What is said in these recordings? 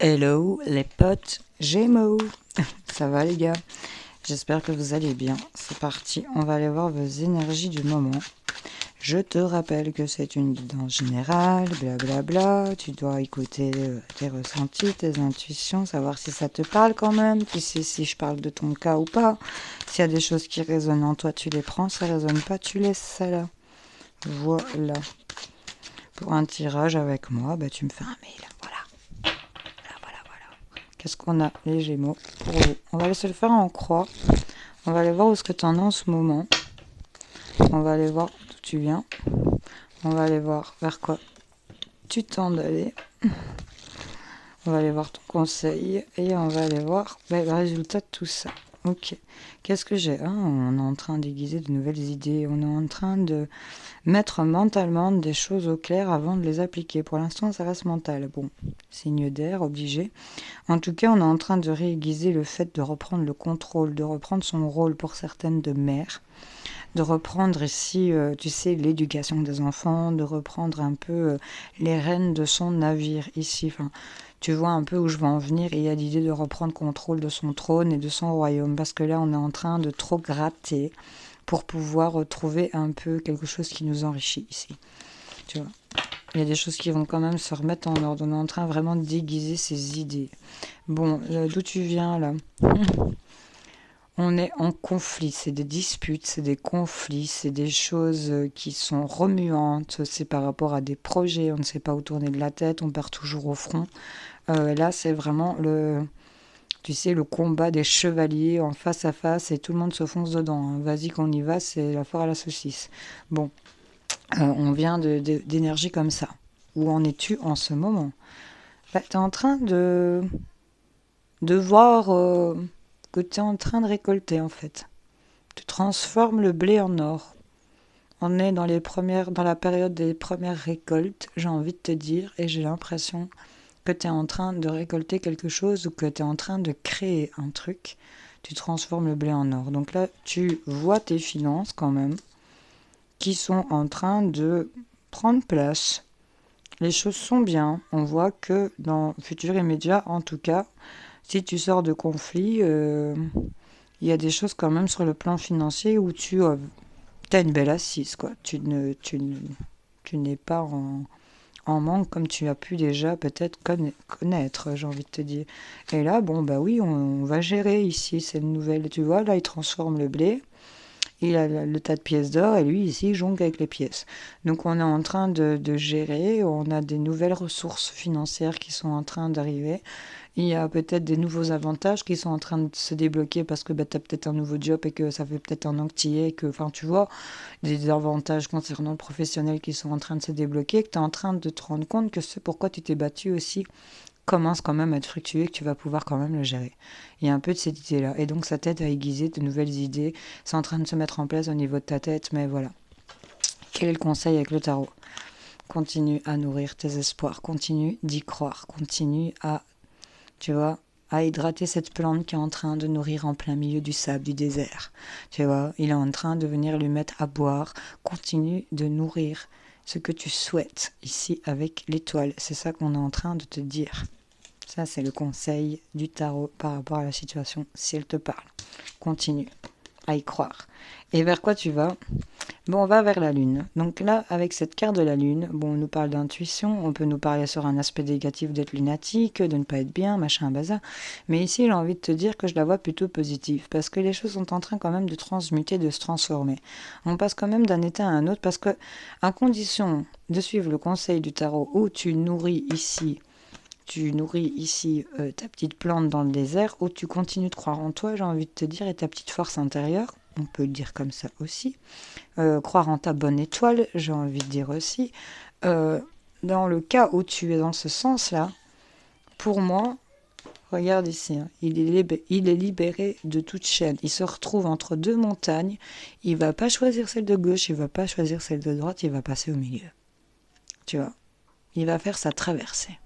Hello les potes Gémeaux. Ça va les gars? J'espère que vous allez bien. C'est parti, on va aller voir vos énergies du moment. Je te rappelle que c'est une guidance générale, blablabla. Tu dois écouter tes ressentis, tes intuitions, savoir si ça te parle quand même. Tu sais si je parle de ton cas ou pas. S'il y a des choses qui résonnent en toi, tu les prends. Ça résonne pas, tu laisses ça là. Voilà. Pour un tirage avec moi, bah, tu me fais un mail. Voilà. Qu'est-ce qu'on a, les Gémeaux, pour vous? On va laisser le faire en croix. On va aller voir où est-ce que tu en es en ce moment. On va aller voir d'où tu viens. On va aller voir vers quoi tu tends d'aller. On va aller voir ton conseil. Et on va aller voir le résultat de tout ça. Ok. Qu'est-ce que j'ai? On est en train d'aiguiser de nouvelles idées. On est en train de mettre mentalement des choses au clair avant de les appliquer. Pour l'instant, ça reste mental. Bon, signe d'air, obligé. En tout cas, on est en train de réaiguiser le fait de reprendre le contrôle, de reprendre son rôle pour certaines de mère, de reprendre ici, tu sais, l'éducation des enfants, de reprendre un peu les rênes de son navire ici. Enfin, tu vois un peu où je veux en venir et il y a l'idée de reprendre contrôle de son trône et de son royaume parce que là, on est en train de trop gratter pour pouvoir retrouver un peu quelque chose qui nous enrichit ici. Tu vois. Il y a des choses qui vont quand même se remettre en ordre. On est en train vraiment d'aiguiser ses idées. Bon, d'où tu viens là? On est en conflit, c'est des disputes, c'est des conflits, c'est des choses qui sont remuantes, c'est par rapport à des projets, on ne sait pas où tourner de la tête, on perd toujours au front. Là, c'est vraiment tu sais, le combat des chevaliers en face à face et tout le monde se fonce dedans. Hein. Vas-y qu'on y va, c'est la foire à la saucisse. Bon, on vient d'énergie comme ça. Où en es-tu en ce moment? Bah, tu es en train de voir que tu es en train de récolter en fait. Tu transformes le blé en or. On est dans la période des premières récoltes, j'ai envie de te dire, et j'ai l'impression que tu es en train de récolter quelque chose ou que tu es en train de créer un truc. Tu transformes le blé en or. Donc là, tu vois tes finances quand même qui sont en train de prendre place. Les choses sont bien. On voit que dans le futur immédiat, en tout cas, si tu sors de conflit, il y a des choses quand même sur le plan financier où tu as une belle assise, quoi. Tu n'es pas en manque comme tu as pu déjà peut-être connaître, j'ai envie de te dire. Et là, bon, bah oui, on va gérer ici, c'est une nouvelle, tu vois, là, il transforme le blé. Il a le tas de pièces d'or et lui, ici, il jongle avec les pièces. Donc, on est en train de gérer, on a des nouvelles ressources financières qui sont en train d'arriver. Il y a peut-être des nouveaux avantages qui sont en train de se débloquer parce que bah, tu as peut-être un nouveau job et que ça fait peut-être un an que tu y es, que, enfin, tu vois, des avantages concernant le professionnel qui sont en train de se débloquer, que tu es en train de te rendre compte que ce pourquoi tu t'es battu aussi commence quand même à être fructueux et que tu vas pouvoir quand même le gérer. Il y a un peu de cette idée-là. Et donc, ça t'aide à aiguiser de nouvelles idées. C'est en train de se mettre en place au niveau de ta tête, mais voilà. Quel est le conseil avec le tarot? Continue à nourrir tes espoirs, continue d'y croire, continue à, tu vois, à hydrater cette plante qui est en train de nourrir en plein milieu du sable du désert. Tu vois, il est en train de venir lui mettre à boire. Continue de nourrir ce que tu souhaites ici avec l'étoile. C'est ça qu'on est en train de te dire. Ça, c'est le conseil du tarot par rapport à la situation, si elle te parle. Continue à y croire. Et vers quoi tu vas? Bon, on va vers la Lune. Donc là, avec cette carte de la Lune, bon, on nous parle d'intuition, on peut nous parler sur un aspect négatif d'être lunatique, de ne pas être bien, machin, bazar. Mais ici, j'ai envie de te dire que je la vois plutôt positive, parce que les choses sont en train quand même de transmuter, de se transformer. On passe quand même d'un état à un autre, parce que, à condition de suivre le conseil du tarot, où tu nourris ici ta petite plante dans le désert, où tu continues de croire en toi, j'ai envie de te dire, et ta petite force intérieure, on peut le dire comme ça aussi, croire en ta bonne étoile, j'ai envie de dire aussi. Euh, dans le cas où tu es dans ce sens-là, pour moi, regarde ici, hein, il est libéré de toute chaîne. Il se retrouve entre deux montagnes. Il va pas choisir celle de gauche, il va pas choisir celle de droite, il va passer au milieu. Tu vois, il va faire sa traversée.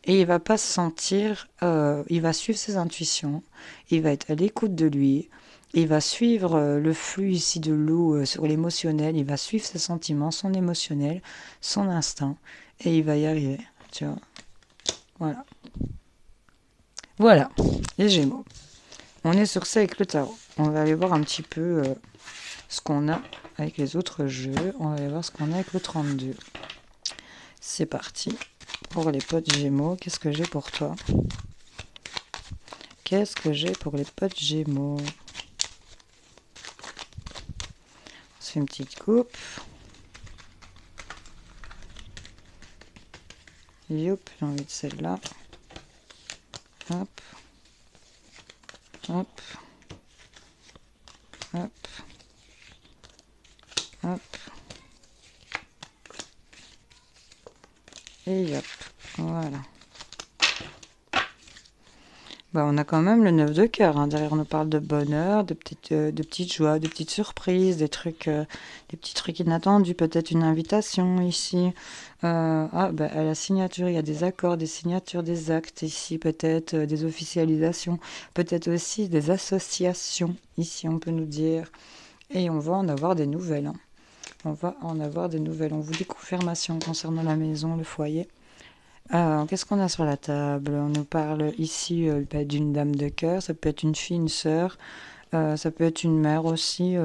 Et il va pas se sentir, il va suivre ses intuitions, il va être à l'écoute de lui, il va suivre le flux ici de l'eau sur l'émotionnel, il va suivre ses sentiments, son émotionnel, son instinct, et il va y arriver, tu vois. Voilà. Voilà, les Gémeaux. On est sur ça avec le tarot. On va aller voir un petit peu ce qu'on a avec les autres jeux. On va aller voir ce qu'on a avec le 32. C'est parti. Pour les potes Gémeaux, qu'est-ce que j'ai pour toi? Qu'est-ce que j'ai pour les potes Gémeaux? On se fait une petite coupe. Youp, j'ai envie de celle-là. Hop. Hop. Hop. Hop. Et hop. Voilà. Bah, on a quand même le 9 de cœur. Hein. Derrière, on nous parle de bonheur, de petites joies, de petites surprises, des petits trucs inattendus, peut-être une invitation ici. À la signature, il y a des accords, des signatures, des actes ici, peut-être des officialisations, peut-être aussi des associations ici, on peut nous dire. Et on va en avoir des nouvelles. Hein. On va en avoir des nouvelles. On vous dit confirmation concernant la maison, le foyer. Qu'est-ce qu'on a sur la table? On nous parle ici d'une dame de cœur, ça peut être une fille, une sœur, ça peut être une mère aussi.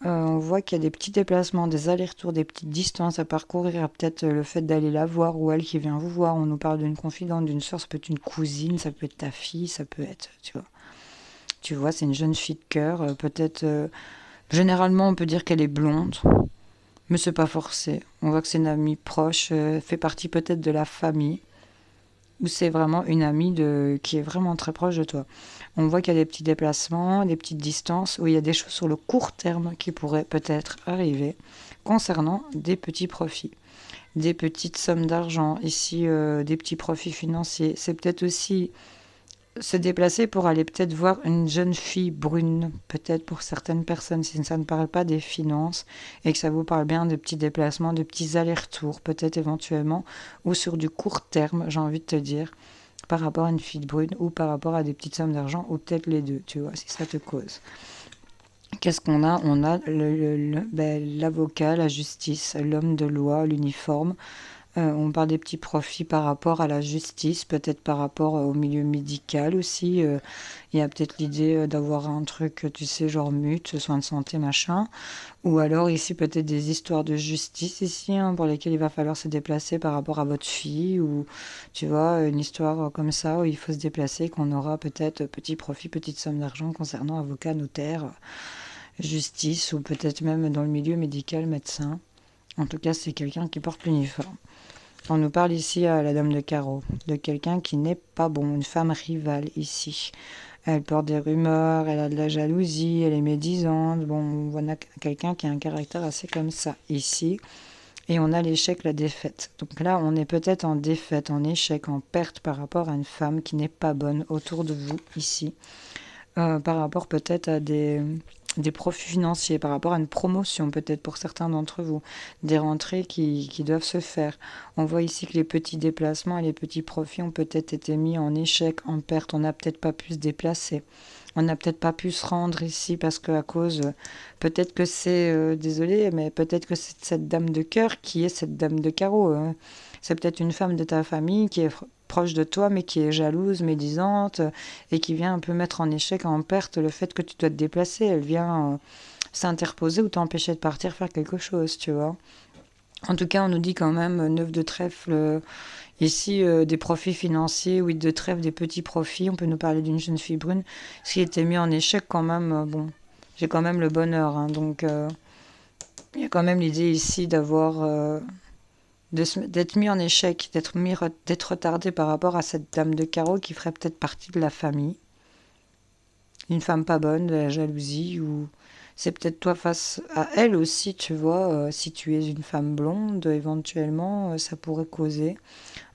On voit qu'il y a des petits déplacements, des allers-retours, des petites distances à parcourir, peut-être le fait d'aller la voir ou elle qui vient vous voir. On nous parle d'une confidente, d'une sœur, ça peut être une cousine, ça peut être ta fille, ça peut être, tu vois. Tu vois, c'est une jeune fille de cœur, peut-être... généralement, on peut dire qu'elle est blonde. Mais c'est pas forcé. On voit que c'est une amie proche, fait partie peut-être de la famille, ou c'est vraiment une amie qui est vraiment très proche de toi. On voit qu'il y a des petits déplacements, des petites distances, où il y a des choses sur le court terme qui pourraient peut-être arriver concernant des petits profits, des petites sommes d'argent, ici des petits profits financiers. C'est peut-être aussi se déplacer pour aller peut-être voir une jeune fille brune, peut-être pour certaines personnes, si ça ne parle pas des finances et que ça vous parle bien de petits déplacements, de petits allers-retours, peut-être éventuellement, ou sur du court terme, j'ai envie de te dire, par rapport à une fille brune ou par rapport à des petites sommes d'argent, ou peut-être les deux, tu vois, si ça te cause. Qu'est-ce qu'on a? On a l'avocat, la justice, l'homme de loi, l'uniforme. On parle des petits profits par rapport à la justice, peut-être par rapport au milieu médical aussi. Il y a peut-être l'idée d'avoir un truc, tu sais, genre mute, soins de santé, machin. Ou alors ici, peut-être des histoires de justice ici, hein, pour lesquelles il va falloir se déplacer par rapport à votre fille. Ou, tu vois, une histoire comme ça où il faut se déplacer, qu'on aura peut-être petit profit, petite somme d'argent concernant avocat, notaire, justice, ou peut-être même dans le milieu médical, médecin. En tout cas, c'est quelqu'un qui porte l'uniforme. On nous parle ici à la dame de carreau, de quelqu'un qui n'est pas bon, une femme rivale ici. Elle porte des rumeurs, elle a de la jalousie, elle est médisante. Bon, on voit quelqu'un qui a un caractère assez comme ça ici. Et on a l'échec, la défaite. Donc là, on est peut-être en défaite, en échec, en perte par rapport à une femme qui n'est pas bonne autour de vous ici. Par rapport peut-être à des profits financiers, par rapport à une promotion peut-être pour certains d'entre vous, des rentrées qui doivent se faire. On voit ici que les petits déplacements et les petits profits ont peut-être été mis en échec, en perte. On n'a peut-être pas pu se déplacer. On n'a peut-être pas pu se rendre ici parce que à cause, peut-être que c'est, désolé, mais peut-être que c'est cette dame de cœur qui est cette dame de carreau. Hein. C'est peut-être une femme de ta famille qui est proche de toi, mais qui est jalouse, médisante, et qui vient un peu mettre en échec, en perte le fait que tu dois te déplacer. Elle vient s'interposer ou t'empêcher de partir faire quelque chose, tu vois. En tout cas, on nous dit quand même 9 de trèfle, ici des profits financiers, 8 de trèfle, des petits profits. On peut nous parler d'une jeune fille brune, ce qui était mis en échec quand même. Bon, j'ai quand même le bonheur, hein, donc il y a quand même l'idée ici d'avoir d'être mis en échec, d'être retardé par rapport à cette dame de carreau qui ferait peut-être partie de la famille. Une femme pas bonne, de la jalousie, ou c'est peut-être toi face à elle aussi, tu vois, si tu es une femme blonde, éventuellement, ça pourrait causer.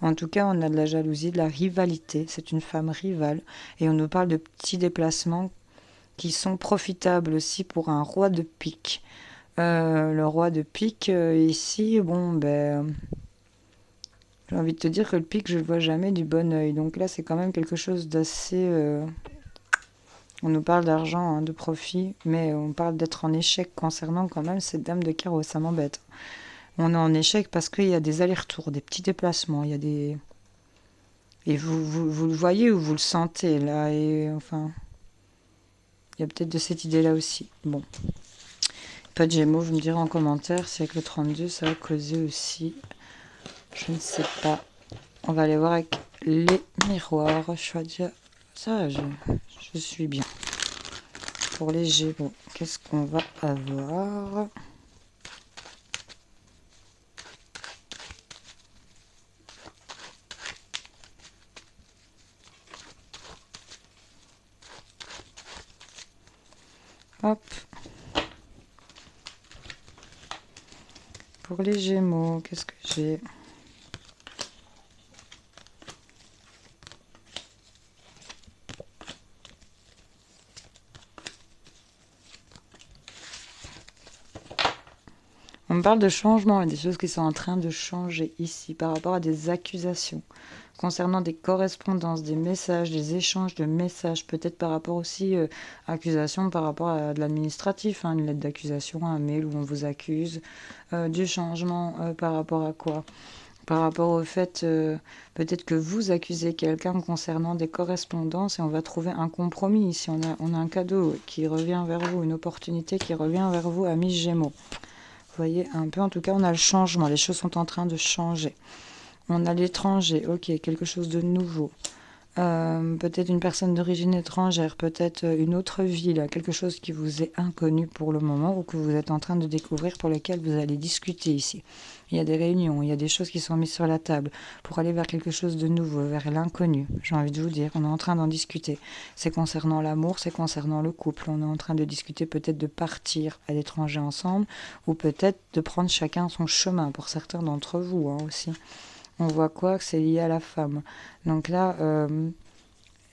En tout cas, on a de la jalousie, de la rivalité, c'est une femme rivale, et on nous parle de petits déplacements qui sont profitables aussi pour un roi de pique. Le roi de pique, ici, bon, ben... J'ai envie de te dire que le pic, je le vois jamais du bon œil. Donc là, c'est quand même quelque chose d'assez... On nous parle d'argent, hein, de profit, mais on parle d'être en échec concernant quand même cette dame de carreau. Ça m'embête. On est en échec parce qu'il y a des allers-retours, des petits déplacements, il y a des... Et vous le voyez ou vous le sentez là, et enfin, il y a peut-être de cette idée-là aussi. Bon, pas de Gémeaux, vous me direz en commentaire si avec le 32 ça va causer aussi. Je ne sais pas. On va aller voir avec les miroirs. Je suis déjà... Ça, je suis bien. Pour les Gémeaux, qu'est-ce qu'on va avoir? Hop. Pour les Gémeaux, qu'est-ce que j'ai? On me parle de changement et des choses qui sont en train de changer ici par rapport à des accusations concernant des correspondances, des messages, des échanges de messages, peut-être par rapport aussi à accusations par rapport à de l'administratif, hein, une lettre d'accusation, un mail où on vous accuse, du changement par rapport à quoi? Par rapport au fait, peut-être que vous accusez quelqu'un concernant des correspondances et on va trouver un compromis ici. On a un cadeau qui revient vers vous, une opportunité qui revient vers vous, amis Gémeaux. Vous voyez un peu, en tout cas, on a le changement. Les choses sont en train de changer. On a l'étranger, ok, quelque chose de nouveau. Peut-être une personne d'origine étrangère, peut-être une autre ville, quelque chose qui vous est inconnu pour le moment ou que vous êtes en train de découvrir, pour lequel vous allez discuter ici. Il y a des réunions, il y a des choses qui sont mises sur la table pour aller vers quelque chose de nouveau, vers l'inconnu. J'ai envie de vous dire, on est en train d'en discuter. C'est concernant l'amour, c'est concernant le couple. On est en train de discuter peut-être de partir à l'étranger ensemble ou peut-être de prendre chacun son chemin pour certains d'entre vous aussi. On voit quoi? Que c'est lié à la femme. Donc là,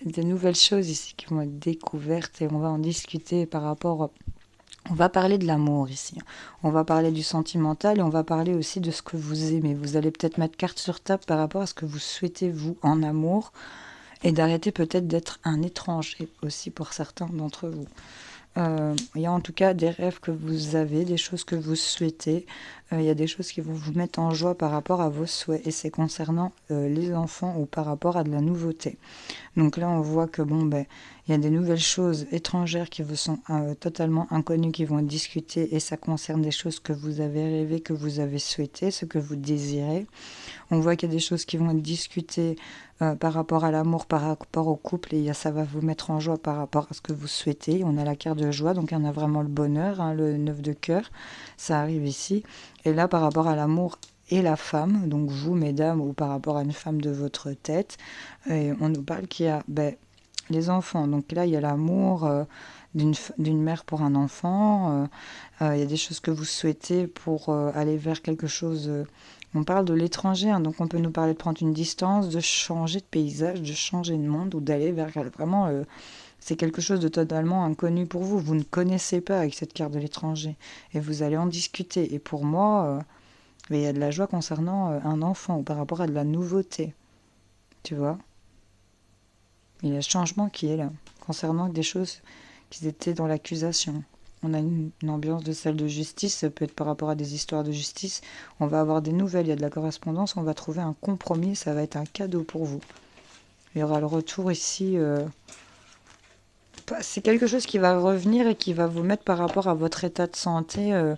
des nouvelles choses ici qui vont être découvertes et on va en discuter par rapport... On va parler de l'amour ici. On va parler du sentimental et on va parler aussi de ce que vous aimez. Vous allez peut-être mettre carte sur table par rapport à ce que vous souhaitez, vous, en amour. Et d'arrêter peut-être d'être un étranger aussi pour certains d'entre vous. Il y a en tout cas des rêves que vous avez, des choses que vous souhaitez. Il y a des choses qui vont vous mettre en joie par rapport à vos souhaits. Et c'est concernant les enfants ou par rapport à de la nouveauté. Donc là, on voit que bon, ben, il y a des nouvelles choses étrangères qui vous sont totalement inconnues, qui vont être discutées. Et ça concerne des choses que vous avez rêvé, que vous avez souhaité, ce que vous désirez. On voit qu'il y a des choses qui vont être discutées par rapport à l'amour, par rapport au couple, et ça va vous mettre en joie par rapport à ce que vous souhaitez. On a la carte de joie, donc on a vraiment le bonheur, hein, le 9 de cœur, ça arrive ici. Et là, par rapport à l'amour et la femme, donc vous, mesdames, ou par rapport à une femme de votre tête, on nous parle qu'il y a les enfants. Donc là, il y a l'amour d'une mère pour un enfant. Il y a des choses que vous souhaitez pour aller vers quelque chose... on parle de l'étranger, hein, donc on peut nous parler de prendre une distance, de changer de paysage, de changer de monde ou d'aller vers vraiment... c'est quelque chose de totalement inconnu pour vous. Vous ne connaissez pas avec cette carte de l'étranger. Et vous allez en discuter. Et pour moi, il y a de la joie concernant un enfant ou par rapport à de la nouveauté. Tu vois? Il y a le changement qui est là, concernant des choses qui étaient dans l'accusation. On a une ambiance de salle de justice, ça peut être par rapport à des histoires de justice. On va avoir des nouvelles, il y a de la correspondance, on va trouver un compromis, ça va être un cadeau pour vous. Il y aura le retour ici. C'est quelque chose qui va revenir et qui va vous mettre par rapport à votre état de santé.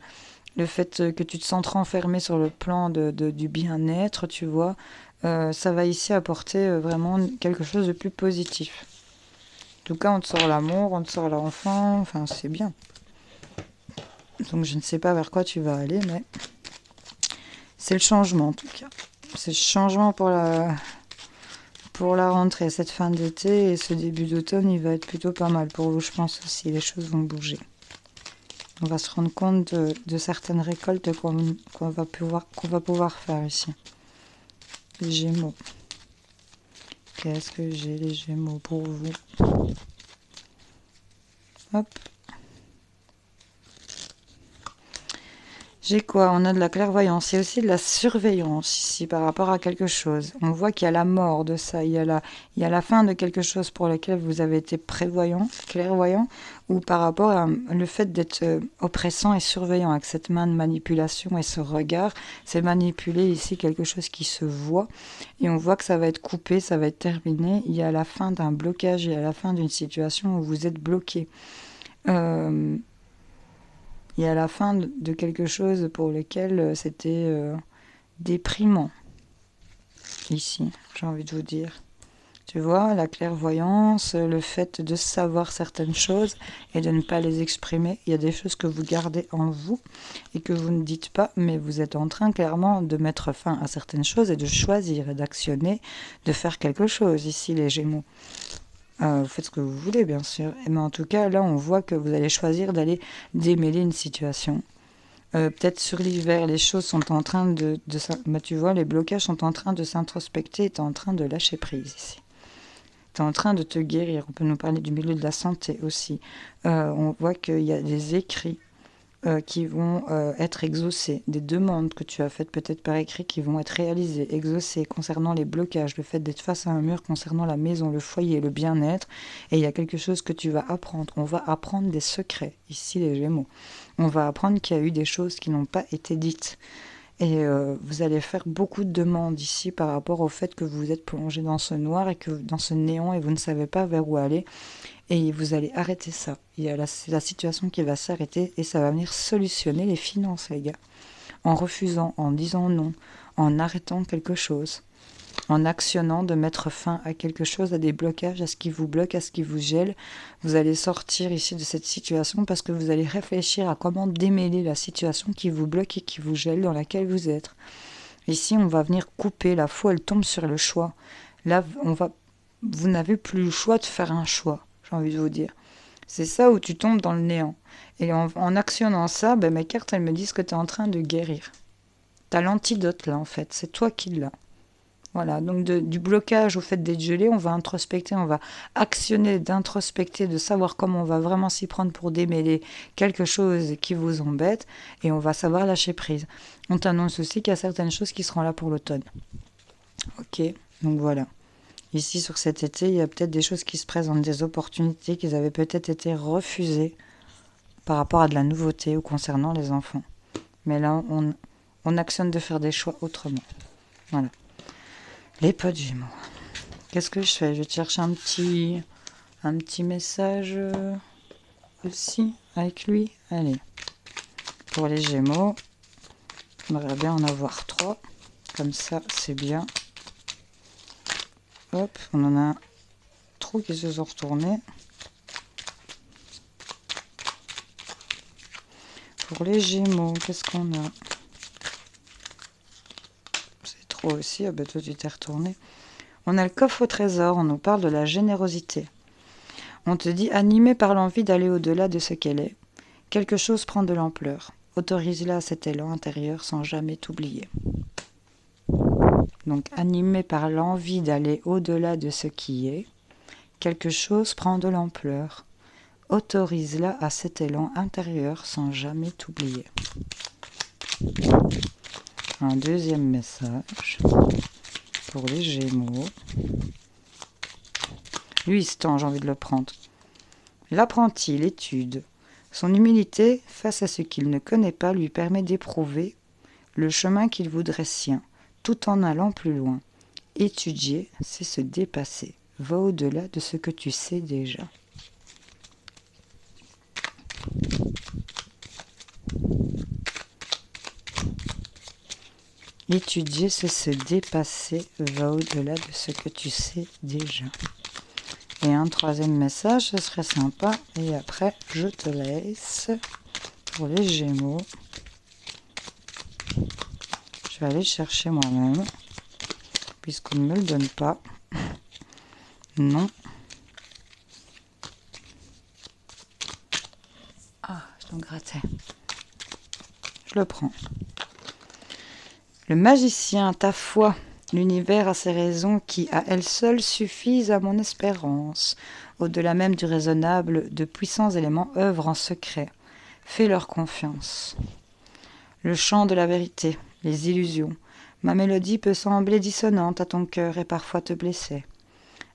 Le fait que tu te sens renfermé sur le plan du bien-être, tu vois. Ça va ici apporter vraiment quelque chose de plus positif. En tout cas, on te sort l'amour, on te sort l'enfant, enfin c'est bien. Donc je ne sais pas vers quoi tu vas aller, mais c'est le changement en tout cas. C'est le changement pour la rentrée, cette fin d'été et ce début d'automne, il va être plutôt pas mal pour vous, je pense aussi. Les choses vont bouger. On va se rendre compte de certaines récoltes qu'on va pouvoir faire ici. Les Gémeaux. Qu'est-ce que j'ai les Gémeaux pour vous? Hop. J'ai quoi? On a de la clairvoyance et aussi de la surveillance ici par rapport à quelque chose. On voit qu'il y a la mort de ça, il y a la fin de quelque chose pour lequel vous avez été prévoyant, clairvoyant, ou par rapport à le fait d'être oppressant et surveillant avec cette main de manipulation et ce regard. C'est manipuler ici quelque chose qui se voit et on voit que ça va être coupé, ça va être terminé. Il y a la fin d'un blocage, il y a la fin d'une situation où vous êtes bloqué. Il y a la fin de quelque chose pour lequel c'était déprimant, ici, j'ai envie de vous dire. Tu vois, la clairvoyance, le fait de savoir certaines choses et de ne pas les exprimer. Il y a des choses que vous gardez en vous et que vous ne dites pas, mais vous êtes en train clairement de mettre fin à certaines choses et de choisir et d'actionner, de faire quelque chose, ici les Gémeaux. Vous faites ce que vous voulez, bien sûr. Mais en tout cas, là, on voit que vous allez choisir d'aller démêler une situation. Peut-être sur l'hiver, les choses sont en train bah, tu vois, les blocages sont en train de s'introspecter et tu es en train de lâcher prise ici. Tu es en train de te guérir. On peut nous parler du milieu de la santé aussi. On voit qu'il y a des écrits qui vont être exaucés, des demandes que tu as faites peut-être par écrit qui vont être réalisées, exaucées concernant les blocages, le fait d'être face à un mur concernant la maison, le foyer, le bien-être. Et il y a quelque chose que tu vas apprendre. On va apprendre des secrets, ici les Gémeaux. On va apprendre qu'il y a eu des choses qui n'ont pas été dites. Et vous allez faire beaucoup de demandes ici par rapport au fait que vous êtes plongé dans ce noir et que dans ce néant et vous ne savez pas vers où aller. Et vous allez arrêter ça. Il y a la situation qui va s'arrêter et ça va venir solutionner les finances, les gars. En refusant, en disant non, en arrêtant quelque chose, en actionnant de mettre fin à quelque chose, à des blocages, à ce qui vous bloque, à ce qui vous gèle. Vous allez sortir ici de cette situation parce que vous allez réfléchir à comment démêler la situation qui vous bloque et qui vous gèle dans laquelle vous êtes. Ici, on va venir couper. La foi, elle tombe sur le choix. Là, vous n'avez plus le choix de faire un choix, j'ai envie de vous dire. C'est ça où tu tombes dans le néant. Et en actionnant ça, mes cartes, elles me disent que tu es en train de guérir. Tu as l'antidote là, en fait. C'est toi qui l'as. Voilà, donc du blocage au fait d'être gelé, on va introspecter, on va actionner d'introspecter, de savoir comment on va vraiment s'y prendre pour démêler quelque chose qui vous embête, et on va savoir lâcher prise. On t'annonce aussi qu'il y a certaines choses qui seront là pour l'automne. Ok, donc voilà. Ici, sur cet été, il y a peut-être des choses qui se présentent, des opportunités qui avaient peut-être été refusées par rapport à de la nouveauté ou concernant les enfants. Mais là, on actionne de faire des choix autrement. Voilà. Les potes Gémeaux. Qu'est-ce que je fais? Je vais te chercher un petit message aussi avec lui. Allez. Pour les Gémeaux, j'aimerais bien en avoir 3. Comme ça, c'est bien. Hop, on en a 3 qui se sont retournés. Pour les Gémeaux, qu'est-ce qu'on a? C'est trop aussi. Ah ben toi, tu t'es retourné. On a le coffre au trésor, on nous parle de la générosité. On te dit, animé par l'envie d'aller au-delà de ce qu'elle est, quelque chose prend de l'ampleur. Autorise-la à cet élan intérieur sans jamais t'oublier. Donc, animé par l'envie d'aller au-delà de ce qui est, quelque chose prend de l'ampleur. Autorise-la à cet élan intérieur sans jamais t'oublier. Un deuxième message pour les Gémeaux. Lui, il se tend, j'ai envie de le prendre. L'apprenti, l'étude. Son humilité face à ce qu'il ne connaît pas lui permet d'éprouver le chemin qu'il voudrait sien, tout en allant plus loin. Étudier, c'est se dépasser. Va au-delà de ce que tu sais déjà. Étudier, c'est se dépasser. Va au-delà de ce que tu sais déjà. Et un troisième message, ce serait sympa. Et après, je te laisse pour les Gémeaux. Je vais aller chercher moi-même, puisqu'on ne me le donne pas. Non. Ah, je le grattais. Je le prends. Le magicien, ta foi. L'univers a ses raisons qui, à elles seules, suffisent à mon espérance. Au-delà même du raisonnable, de puissants éléments œuvrent en secret. Fais leur confiance. Le chant de la vérité, les illusions. Ma mélodie peut sembler dissonante à ton cœur et parfois te blesser.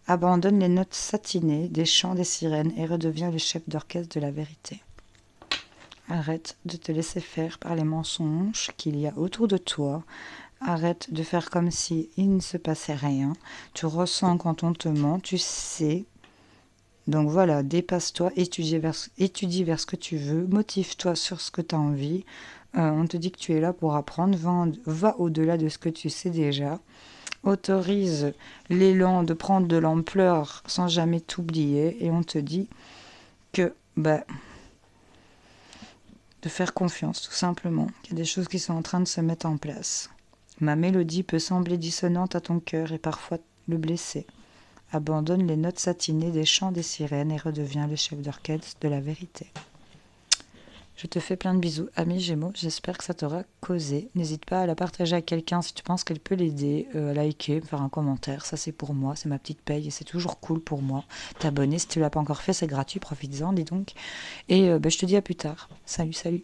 Abandonne les notes satinées des chants des sirènes et redeviens le chef d'orchestre de la vérité. Arrête de te laisser faire par les mensonges qu'il y a autour de toi. Arrête de faire comme si il ne se passait rien. Tu ressens quand on te ment, tu sais. Donc voilà, dépasse-toi, étudie vers ce que tu veux, motive-toi sur ce que tu as envie. On te dit que tu es là pour apprendre, va au-delà de ce que tu sais déjà. Autorise l'élan de prendre de l'ampleur sans jamais t'oublier. Et on te dit que de faire confiance, tout simplement, qu'il y a des choses qui sont en train de se mettre en place. Ma mélodie peut sembler dissonante à ton cœur et parfois le blesser. Abandonne les notes satinées des chants des sirènes et redeviens le chef d'orchestre de la vérité. Je te fais plein de bisous, amis Gémeaux. J'espère que ça t'aura causé. N'hésite pas à la partager à quelqu'un si tu penses qu'elle peut l'aider, à liker, faire un commentaire. Ça, c'est pour moi, c'est ma petite paye et c'est toujours cool pour moi. T'abonner, si tu l'as pas encore fait, c'est gratuit, profites-en, dis donc. Et je te dis à plus tard. Salut, salut.